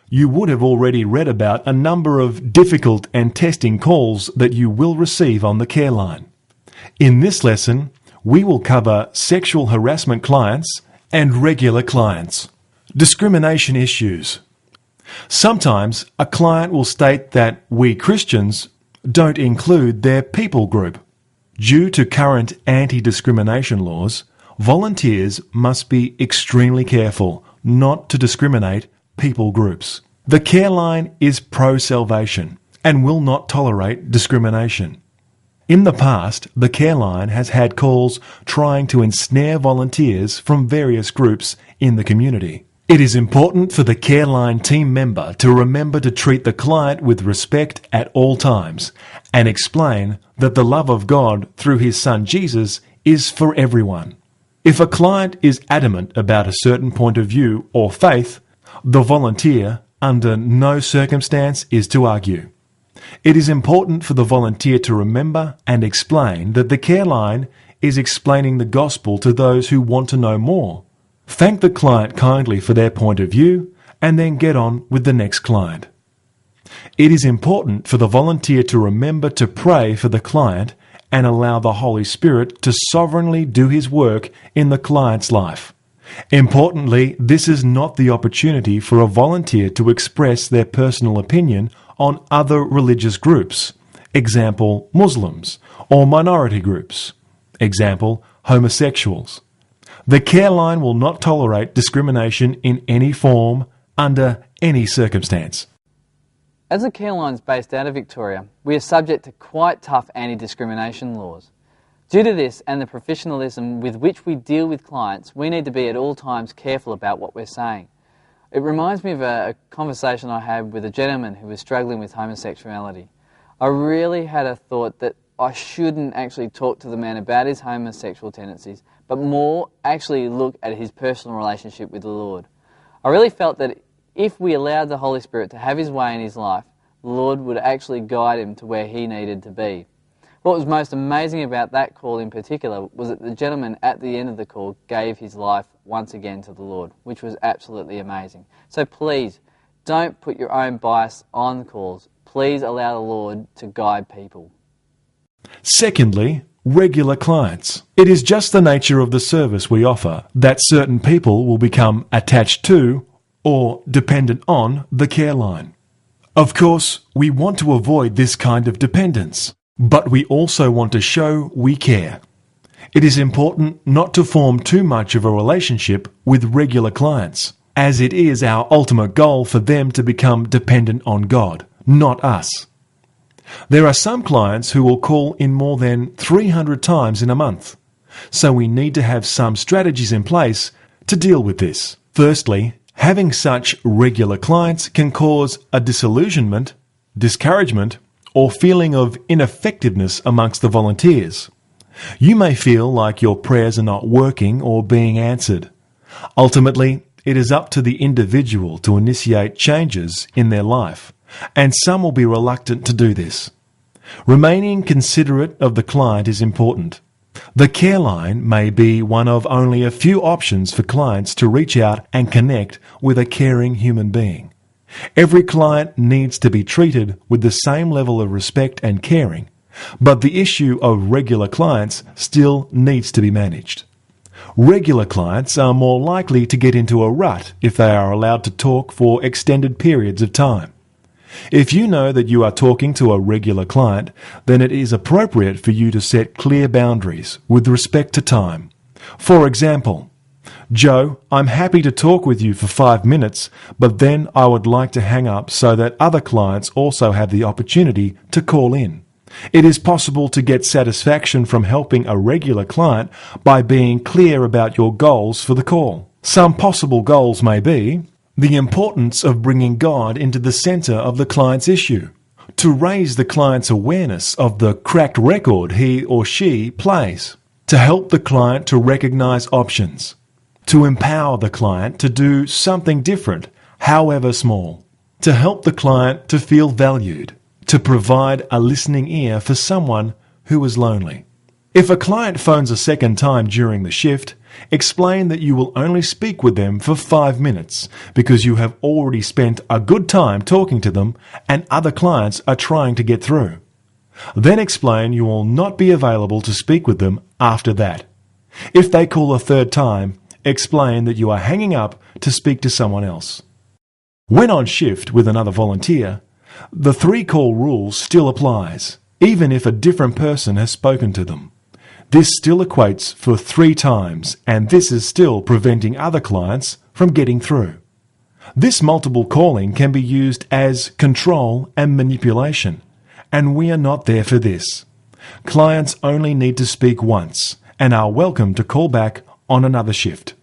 You would have already read about a number of difficult and testing calls that you will receive on the care line. In this lesson, we will cover sexual harassment clients and regular clients. Discrimination issues. Sometimes a client will state that we Christians don't include their people group. Due to current anti-discrimination laws, volunteers must be extremely careful not to discriminate people groups. The care line is pro-salvation and will not tolerate discrimination. In the past, the care line has had calls trying to ensnare volunteers from various groups in the community. It is important for the Careline team member to remember to treat the client with respect at all times and explain that the love of God through His Son Jesus is for everyone. If a client is adamant about a certain point of view or faith, the volunteer, under no circumstance, is to argue. It is important for the volunteer to remember and explain that the care line is explaining the gospel to those who want to know more. Thank the client kindly for their point of view and then get on with the next client. It is important for the volunteer to remember to pray for the client and allow the Holy Spirit to sovereignly do His work in the client's life. Importantly, this is not the opportunity for a volunteer to express their personal opinion on other religious groups, example, Muslims, or minority groups, example, homosexuals. The care line will not tolerate discrimination in any form, under any circumstance. As the care line is based out of Victoria, we are subject to quite tough anti-discrimination laws. Due to this and the professionalism with which we deal with clients, we need to be at all times careful about what we're saying. It reminds me of a conversation I had with a gentleman who was struggling with homosexuality. I really had a thought that I shouldn't actually talk to the man about his homosexual tendencies, but more actually look at his personal relationship with the Lord. I really felt that if we allowed the Holy Spirit to have His way in his life, the Lord would actually guide him to where he needed to be. What was most amazing about that call in particular was that the gentleman at the end of the call gave his life once again to the Lord, which was absolutely amazing. So please, don't put your own bias on calls. Please allow the Lord to guide people. Secondly, regular clients. It is just the nature of the service we offer that certain people will become attached to or dependent on the care line. Of course, we want to avoid this kind of dependence, but we also want to show we care. It is important not to form too much of a relationship with regular clients, as it is our ultimate goal for them to become dependent on God, not us. There are some clients who will call in more than 300 times in a month, so we need to have some strategies in place to deal with this. Firstly, having such regular clients can cause a disillusionment, discouragement, or feeling of ineffectiveness amongst the volunteers. You may feel like your prayers are not working or being answered. Ultimately, it is up to the individual to initiate changes in their life, and some will be reluctant to do this. Remaining considerate of the client is important. The care line may be one of only a few options for clients to reach out and connect with a caring human being. Every client needs to be treated with the same level of respect and caring, but the issue of regular clients still needs to be managed. Regular clients are more likely to get into a rut if they are allowed to talk for extended periods of time. If you know that you are talking to a regular client, then it is appropriate for you to set clear boundaries with respect to time. For example, Joe, I'm happy to talk with you for 5 minutes, but then I would like to hang up so that other clients also have the opportunity to call in. It is possible to get satisfaction from helping a regular client by being clear about your goals for the call. Some possible goals may be the importance of bringing God into the center of the client's issue, to raise the client's awareness of the cracked record he or she plays, to help the client to recognize options, to empower the client to do something different, however small, to help the client to feel valued, to provide a listening ear for someone who is lonely. If a client phones a second time during the shift, Explain that you will only speak with them for 5 minutes because you have already spent a good time talking to them and other clients are trying to get through. Then explain you will not be available to speak with them after that. If they call a third time, explain that you are hanging up to speak to someone else. When on shift with another volunteer, the 3-call rule still applies, even if a different person has spoken to them. This still equates for 3 times, and this is still preventing other clients from getting through. This multiple calling can be used as control and manipulation, and we are not there for this. Clients only need to speak once and are welcome to call back on another shift.